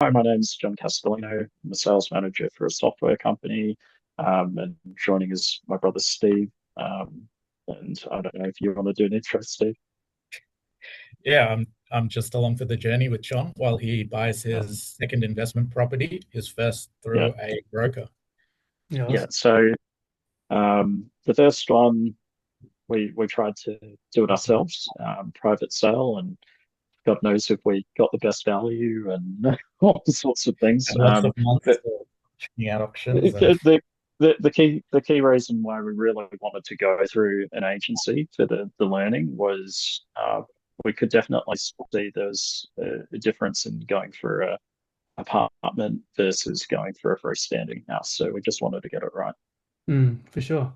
Hi, my name's John Castellino. I'm a sales manager for a software company, and joining is my brother Steve. And I don't know if you want to do an intro, Steve. Yeah, I'm just along for the journey with John while he buys Uh, his second investment property, his first yeah, through a broker. Yeah, yeah. awesome. So the first one we tried to do it ourselves, private sale, and God knows if we got the best value and all sorts of things. And lots of months But of checking out options and the, the the key reason why we really wanted to go through an agency for the learning was we could definitely see there's a difference in going for a apartment versus going for a freestanding house. So we just wanted to get it right. For sure.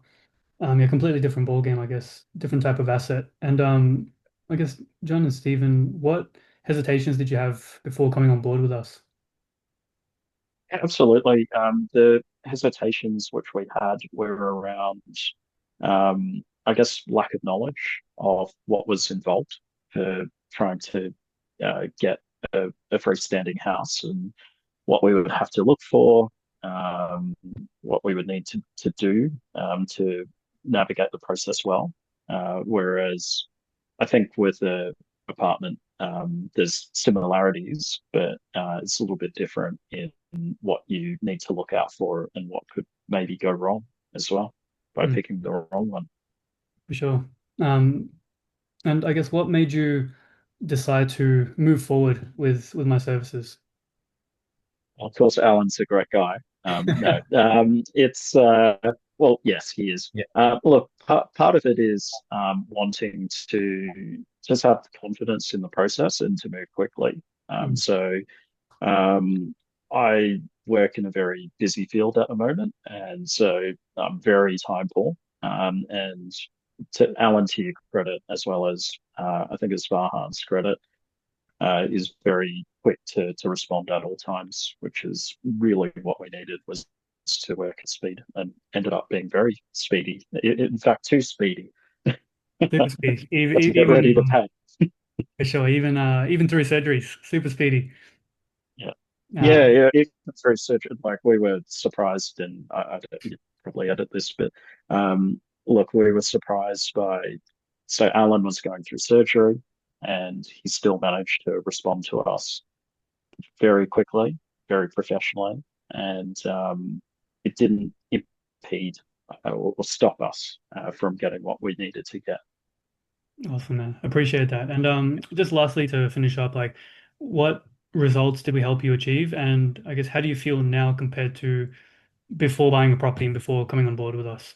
Yeah, completely different ball game, I guess. Different type of asset. And I guess John and Stephen, what hesitations did you have before coming on board with us? Absolutely. The hesitations which we had were around, I guess, lack of knowledge of what was involved for trying to get a freestanding house and what we would have to look for, what we would need to do to navigate the process well. Whereas I think with the apartment, there's similarities, but it's a little bit different in what you need to look out for and what could maybe go wrong as well by Mm, picking the wrong one. for sure. Um, and I guess what made you decide to move forward with my services? Of course, Alan's a great guy. No, it's well, yes, he is. yeah. Look, part of it is wanting to just have confidence in the process and to move quickly. Mm, So I work in a very busy field at the moment, and so I'm very time poor. And to Alan, to your credit, as well as I think it's Vahan's credit, is very quick to respond at all times, which is really what we needed was to work at speed and ended up being very speedy. In fact, too speedy. super speedy. Got to get ready to pay. For sure. Even through surgeries, super speedy. Yeah. Yeah, Um, yeah. It's very certain. Like we were surprised, and you probably edit this, but look, we were surprised by. So Alan was going through surgery, and he still managed to respond to us very quickly, very professionally, and it didn't impede or stop us from getting what we needed to get. Awesome, man. Appreciate that. And just lastly to finish up, like what results did we help you achieve? And I guess how do you feel now compared to before buying a property and before coming on board with us?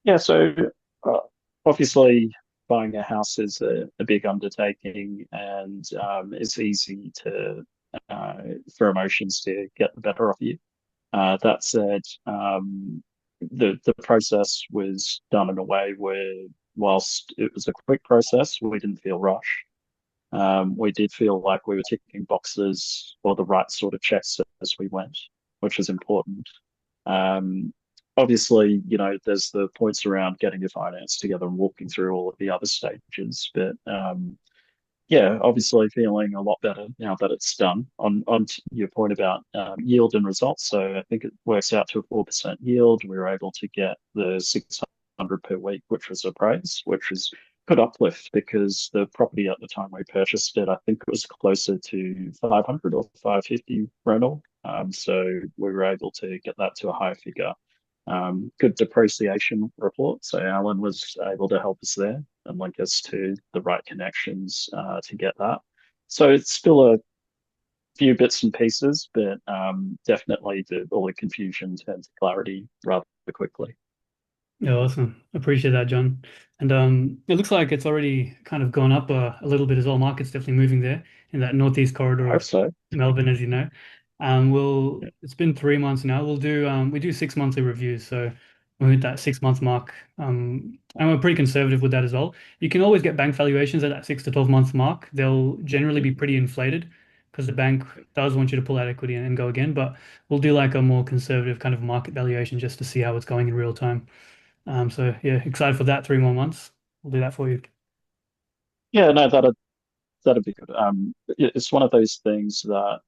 Yeah, so uh, obviously buying a house is a big undertaking, and it's easy to for emotions to get the better of you. That said, the process was done in a way where, whilst it was a quick process, we didn't feel rushed. We did feel like we were ticking boxes or the right sort of checks as we went, which is important. Um, Obviously, there's the points around getting your finance together and walking through all of the other stages, but yeah, obviously feeling a lot better now that it's done. On your point about yield and results, so I think it works out to a 4% yield. We were able to get the 600 per week, which was a praise, which was good uplift because the property at the time we purchased it, I think it was closer to 500 or 550 rental. So we were able to get that to a higher figure. Good depreciation report. So Alan was able to help us there and link us to the right connections to get that. So it's still a few bits and pieces, but definitely all the confusion turned to clarity rather quickly. Yeah, awesome. Appreciate that, John. And it looks like it's already kind of gone up a little bit as well. Market's definitely moving there in that northeast I corridor hope of so. Melbourne, as you know. It's been 3 months now. We do 6 monthly reviews, so we'll hit that 6 month mark. And we're pretty conservative with that as well. You can always get bank valuations at that 6 to 12 month mark. They'll generally be pretty inflated because the bank does want you to pull out equity and go again. But we'll do like a more conservative kind of market valuation just to see how it's going in real time. So yeah, excited for that. 3 more months. We'll do that for you. Yeah, no, that'd be good. It's one of those things that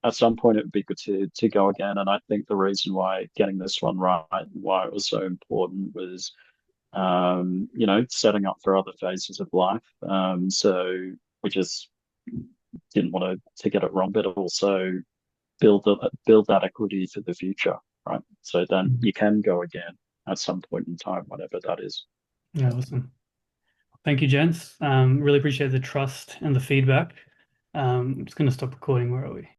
at some point it would be good to go again. And I think the reason why getting this one right, why it was so important was, setting up for other phases of life. So we just didn't want to get it wrong, but also build that equity for the future, right? So then you can go again at some point in time, whatever that is. Yeah, awesome. Thank you, gents. Really appreciate the trust and the feedback. I'm just going to stop recording. Where are we?